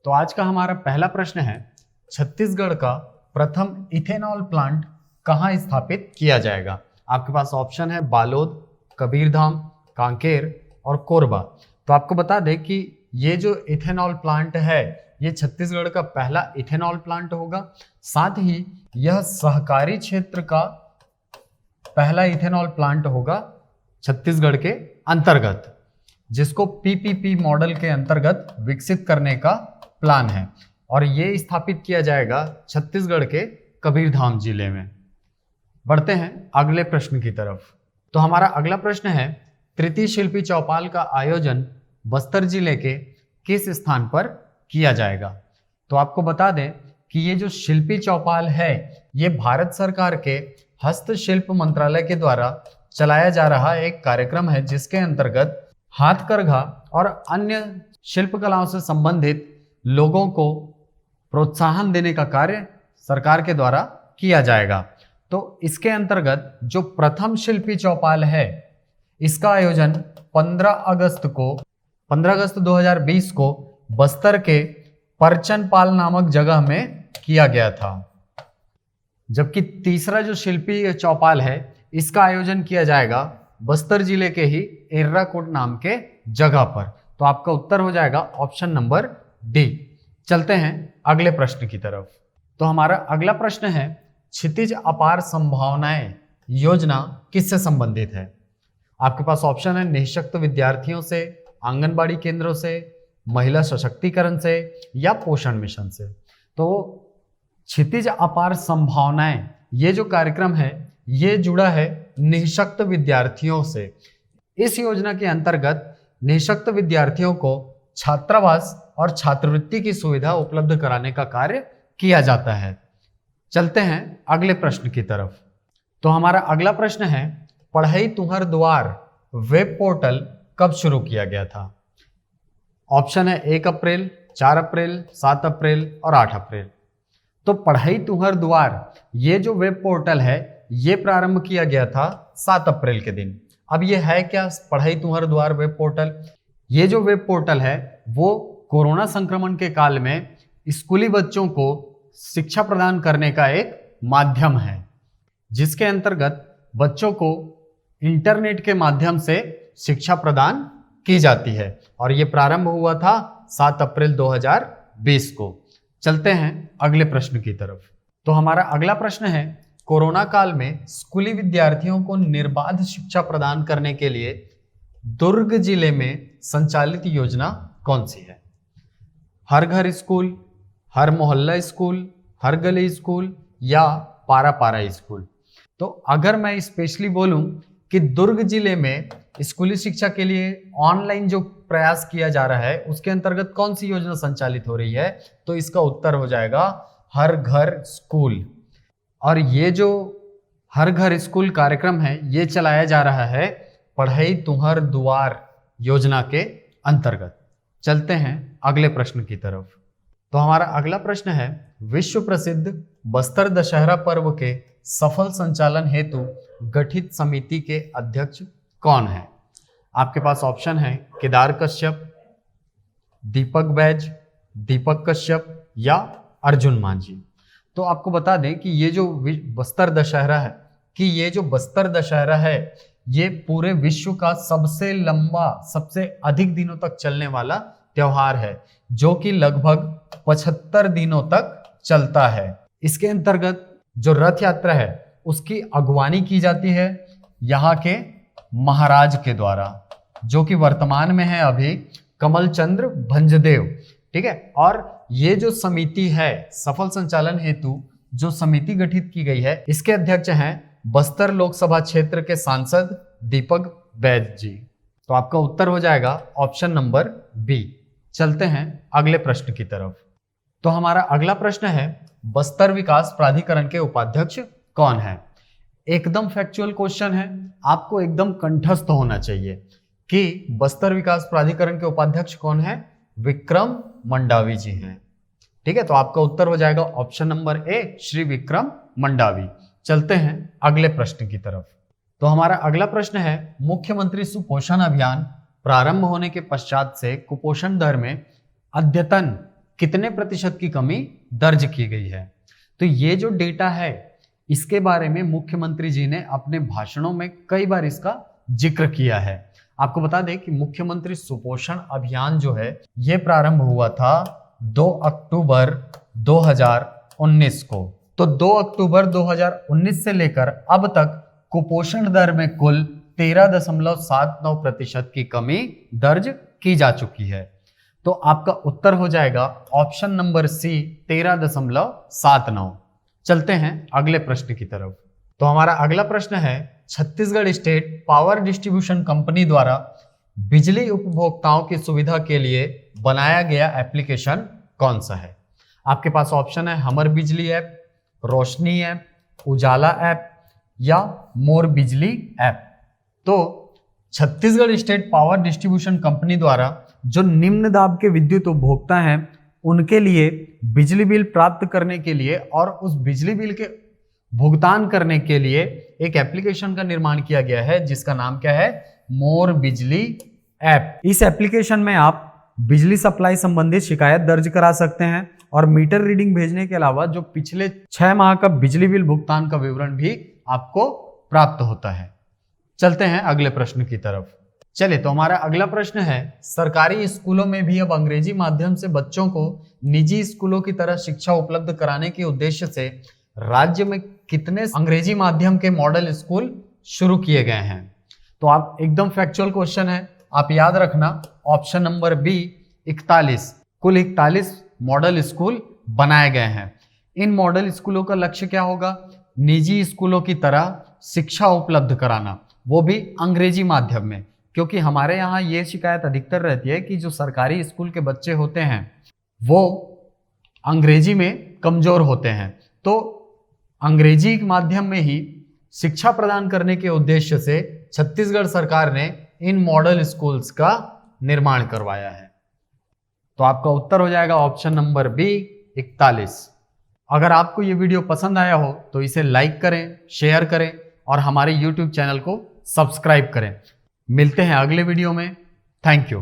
तो आज का हमारा पहला प्रश्न है, छत्तीसगढ़ का प्रथम इथेनॉल प्लांट कहाँ स्थापित किया जाएगा। आपके पास ऑप्शन है बालोद, कबीरधाम, कांकेर और कोरबा। तो आपको बता दें कि ये जो इथेनॉल प्लांट है ये छत्तीसगढ़ का पहला इथेनॉल प्लांट होगा। साथ ही यह सहकारी क्षेत्र का पहला इथेनॉल प्लांट होगा छत्तीसगढ़ के अंतर्गत, जिसको पीपीपी मॉडल के अंतर्गत विकसित करने का प्लान है और ये स्थापित किया जाएगा छत्तीसगढ़ के कबीरधाम जिले में। बढ़ते हैं अगले प्रश्न की तरफ। तो हमारा अगला प्रश्न है, तृतीय शिल्पी चौपाल का आयोजन बस्तर जिले के किस स्थान पर किया जाएगा। तो आपको बता दें कि ये जो शिल्पी चौपाल है ये भारत सरकार के हस्तशिल्प मंत्रालय के द्वारा चलाया जा रहा एक कार्यक्रम है, जिसके अंतर्गत हाथकरघा और अन्य शिल्प कलाओं से संबंधित लोगों को प्रोत्साहन देने का कार्य सरकार के द्वारा किया जाएगा। तो इसके अंतर्गत जो प्रथम शिल्पी चौपाल है इसका आयोजन 15 अगस्त 2020 को बस्तर के परचनपाल नामक जगह में किया गया था। जबकि तीसरा जो शिल्पी चौपाल है इसका आयोजन किया जाएगा बस्तर जिले के ही एर्राकोट नाम के जगह पर। तो आपका उत्तर हो जाएगा ऑप्शन नंबर डी। चलते हैं अगले प्रश्न की तरफ। तो हमारा अगला प्रश्न है, क्षितिज अपार संभावनाएं योजना किससे संबंधित है। आपके पास ऑप्शन है निःशक्त विद्यार्थियों से, आंगनबाड़ी केंद्रों से, महिला सशक्तिकरण से या पोषण मिशन से। तो क्षितिज अपार संभावनाएं ये जो कार्यक्रम है ये जुड़ा है निःशक्त विद्यार्थियों से। इस योजना के अंतर्गत निःशक्त विद्यार्थियों को छात्रावास और छात्रवृत्ति की सुविधा उपलब्ध कराने का कार्य किया जाता है। चलते हैं अगले प्रश्न की तरफ। तो हमारा अगला प्रश्न है, पढ़ई तुहर दुआर वेब पोर्टल कब शुरू किया गया था। ऑप्शन है 1 अप्रैल, 4 अप्रैल, 7 अप्रैल और 8 अप्रैल। तो पढ़ई तुहर दुआर ये जो वेब पोर्टल है ये प्रारंभ किया गया था 7 अप्रैल के दिन। अब ये है क्या पढ़ई तुहर दुआर वेब पोर्टल। ये जो वेब पोर्टल है वो कोरोना संक्रमण के काल में स्कूली बच्चों को शिक्षा प्रदान करने का एक माध्यम है, जिसके अंतर्गत बच्चों को इंटरनेट के माध्यम से शिक्षा प्रदान की जाती है और ये प्रारंभ हुआ था 7 अप्रैल 2020 को। चलते हैं अगले प्रश्न की तरफ। तो हमारा अगला प्रश्न है, कोरोना काल में स्कूली विद्यार्थियों को निर्बाध शिक्षा प्रदान करने के लिए दुर्ग जिले में संचालित योजना कौन सी है। हर घर स्कूल, हर मोहल्ला स्कूल, हर गली स्कूल या पारा पारा स्कूल। तो अगर मैं स्पेशली बोलूं कि दुर्ग जिले में स्कूली शिक्षा के लिए ऑनलाइन जो प्रयास किया जा रहा है उसके अंतर्गत कौन सी योजना संचालित हो रही है, तो इसका उत्तर हो जाएगा हर घर स्कूल। और ये जो हर घर स्कूल कार्यक्रम है ये चलाया जा रहा है पढ़ई तुहर दुआर योजना के अंतर्गत। चलते हैं अगले प्रश्न की तरफ। तो हमारा अगला प्रश्न है, विश्व प्रसिद्ध बस्तर दशहरा पर्व के सफल संचालन हेतु गठित समिति के अध्यक्ष कौन है। आपके पास ऑप्शन है केदार कश्यप, दीपक बैज, दीपक कश्यप या अर्जुन मांझी। तो आपको बता दें कि ये जो बस्तर दशहरा है ये पूरे विश्व का सबसे लंबा, सबसे अधिक दिनों तक चलने वाला त्योहार है, जो कि लगभग 75 दिनों तक चलता है। इसके अंतर्गत जो रथ यात्रा है उसकी अगवानी की जाती है यहाँ के महाराज के द्वारा, जो कि वर्तमान में है अभी कमलचंद्र भंजदेव। ठीक है, और ये जो समिति है सफल संचालन हेतु जो समिति गठित की गई है इसके अध्यक्ष हैं बस्तर लोकसभा क्षेत्र के सांसद दीपक बैज जी। तो आपका उत्तर हो जाएगा ऑप्शन नंबर बी। चलते हैं अगले प्रश्न की तरफ। तो हमारा अगला प्रश्न है, बस्तर विकास प्राधिकरण के उपाध्यक्ष कौन है। एकदम फैक्चुअल क्वेश्चन है, आपको एकदम कंठस्थ होना चाहिए कि बस्तर विकास प्राधिकरण के उपाध्यक्ष कौन है। विक्रम मंडावी जी हैं। ठीक है, तो आपका उत्तर हो जाएगा option number A, Shri Vikram Mandavi. चलते हैं अगले प्रश्न की तरफ। तो हमारा अगला प्रश्न है, मुख्यमंत्री सुपोषण अभियान प्रारंभ होने के पश्चात से कुपोषण दर में अद्यतन कितने प्रतिशत की कमी दर्ज की गई है। तो ये जो डेटा है इसके बारे में मुख्यमंत्री जी ने अपने भाषणों में कई बार इसका जिक्र किया है। आपको बता दें कि मुख्यमंत्री सुपोषण अभियान जो है ये प्रारंभ हुआ था 2 अक्टूबर 2019 को। तो 2 अक्टूबर 2019 से लेकर अब तक कुपोषण दर में कुल 13.79% की कमी दर्ज की जा चुकी है। तो आपका उत्तर हो जाएगा ऑप्शन नंबर सी 13.79। चलते हैं अगले प्रश्न की तरफ। तो हमारा अगला प्रश्न है Chhattisgarh state power distribution company द्वारा बिजली उपभोक्ताओं की सुविधा के लिए बनाया गया एप्लीकेशन कौन सा है। आपके पास ऑप्शन है हमर बिजली ऐप, रोशनी ऐप, उजाला ऐप या मोर बिजली ऐप। तो Chhattisgarh state power distribution company द्वारा जो निम्न दाब के विद्युत उपभोक्ता हैं उनके लिए बिजली बिल प्राप्त करने के लिए और उस बिजली बिल के भुगतान करने के लिए एक एप्लीकेशन का निर्माण किया गया है जिसका नाम क्या है, मोर बिजली ऐप। इस एप्लीकेशन में आप बिजली सप्लाई संबंधित शिकायत दर्ज करा सकते हैं और मीटर रीडिंग भेजने के अलावा जो पिछले 6 माह का बिजली बिल भुगतान का विवरण भी आपको प्राप्त होता है। चलते हैं अगले प्रश्न की तरफ। चलिए, तो हमारा अगला प्रश्न है सरकारी स्कूलों में भी अब अंग्रेजी माध्यम से बच्चों को निजी स्कूलों की तरह शिक्षा उपलब्ध कराने के उद्देश्य से राज्य में कितने अंग्रेजी माध्यम के मॉडल स्कूल शुरू किए गए हैं। तो आप एकदम फैक्चुअल क्वेश्चन है, आप याद रखना ऑप्शन नंबर बी 41। कुल 41 मॉडल स्कूल बनाए गए हैं। इन मॉडल स्कूलों का लक्ष्य क्या होगा, निजी स्कूलों की तरह शिक्षा उपलब्ध कराना, वो भी अंग्रेजी माध्यम में। क्योंकि हमारे यहाँ ये शिकायत अधिकतर रहती है कि जो सरकारी स्कूल के बच्चे होते हैं वो अंग्रेजी में कमजोर होते हैं। तो अंग्रेजी माध्यम में ही शिक्षा प्रदान करने के उद्देश्य से छत्तीसगढ़ सरकार ने इन मॉडल स्कूल्स का निर्माण करवाया है। तो आपका उत्तर हो जाएगा ऑप्शन नंबर बी 41। अगर आपको ये वीडियो पसंद आया हो तो इसे लाइक करें, शेयर करें और हमारे YouTube चैनल को सब्सक्राइब करें। मिलते हैं अगले वीडियो में। Thank you.